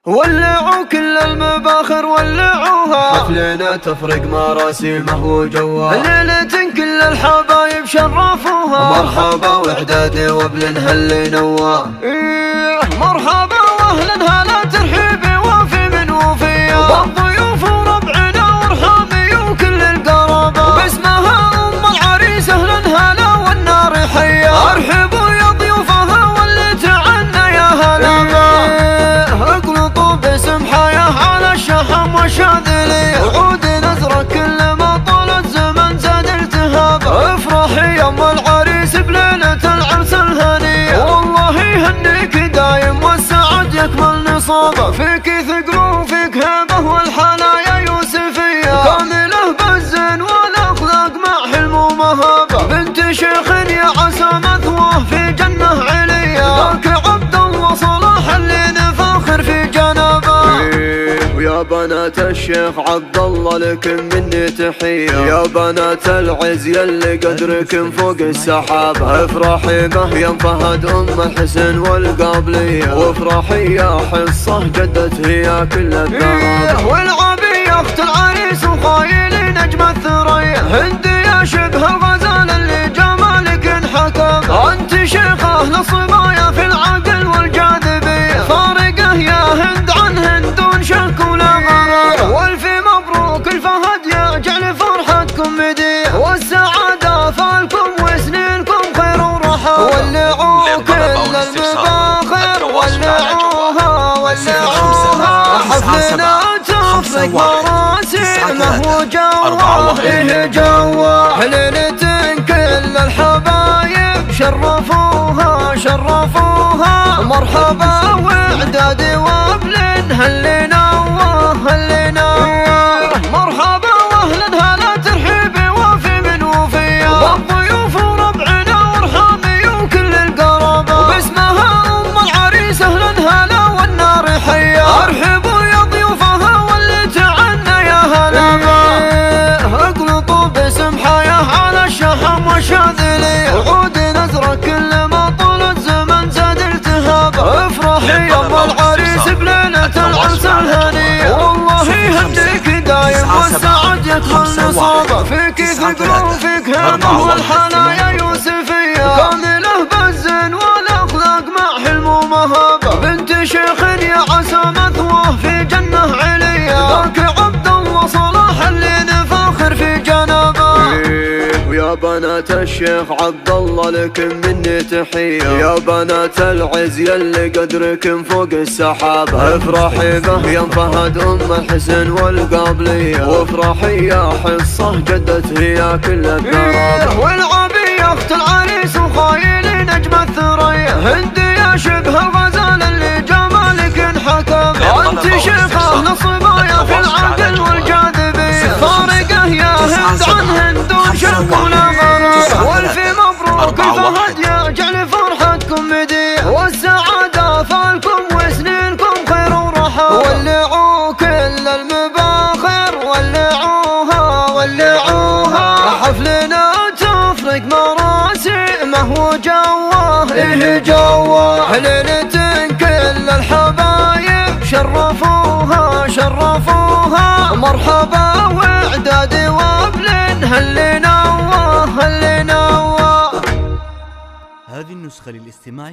ولعوا كل المباخر ولعوها، حفلنا تفرق مراسيمه وجوها، ليلة كل الحبايب شرفوها، مرحبا وحدادي وابن هل نوا، مرحبا واهلا هلا ترحيبي وافي من وفيا، والضيوف وربعنا وارحامي وكل القرابة، وباسمها ام العريس اهلا هلا والنار حيا، ارحبوا يا ضيوفها واللي تعنى يا هلا، اقلطوا باسم حياه على الشحم والشاذلية، وعود نزرك كل ما طال الزمن زاد التهاب، افرحي يا ام العريس بليلة العرس الهنية، والله يهنيك دايم والسعد يكمل نصابه، فيك ثقل وفيك هيبه والحنايا يوسفية، كامله بالزين والاخلاق مع حلم ومهابه، بنت شيخ يا عسى مثواه في جنه عليا، ذاك عبد الله صلاح اللي نفاخر في جنابه، ويا بنات الشيخ عبد الله لكم مني تحيه، يا بنات العز يلي قدركم فوق السحابه، افرحي به يا فهد ام الحسن والقابليه، وافرحي يا حصه جدت هي كل الذهب، والعبي اخت العريس وخايلي نجم الثريا، هند يا شبه الغزال اللي جمالك انحكم، انت شيخه للصبايا في العقل والجاذبيه، فارقه يا هند عن هند دون شك ولا غرر، والف مبروك الفهد يجعل فرحتكم مديه، والسعاده فالكم وسنينكم خير ورحى، ولعوا كل المباخر ولعوها ولعوها، حفلنا تفرق مراسيمه وجواه إيه جواه، ليلة كل الحبايب شرفوها شرفوها، مرحبا وعدادي وابلن هل نوا هل نوا، مرحبا واهلا هلا ترحيبي وافي من وفيا، والضيوف وربعنا وارحامي وكل القرابة، وباسمها ام العريس اهلا هلا والنار حيا، ارحبوا يا ضيوفها واللي تعنى يا هلا، اقلطوا باسم حياه على الشحم والشاذلية، وعود نزرك كل ما طول الزمن زاد التهاب، افرحي يا ام العريس بليلة العرس الهنية، والله يهنيك دايم والسعد يكمل نصابه، فيك ثقل وفيك هيبه والحنايا يوسفية، كامله بالزين والاخلاق مع حلم ومهابه، بنت شيخ يا عسى مثواه في جنه عليا، ذاك عبد الله صلاح اللي نفاخر في جنابه، ويا بنات الشيخ عبد الله لكم مني تحيه، يا بنات العز يلي قدركم فوق السحابه، افرحي به يا فهد ام الحسن والقابليه، وافرحي يا حصه جدت هي كل الذهب، والعبي اخت العريس وخايلي نجم الثريا، هند يا شبه الغزال اللي جمالك انحكم، انت شيخه للصبايا في العقل والجاذبيه، فارقه يا هند عن هند دون شك ولا غرر، والف مبروك الفهد يجعل فرحتكم مديه، والسعاده فالكم وسنينكم خير ورحى، ولعوا كل المباخر ولعوها ولعوها، حفلنا تفرق مراسيمه وجواه إيه جواه، ليلة كل الحبايب شرفوها شرفوها، مرحبا وعدادي وابلن هل نوا هل نوا. هذه النسخة للاستماع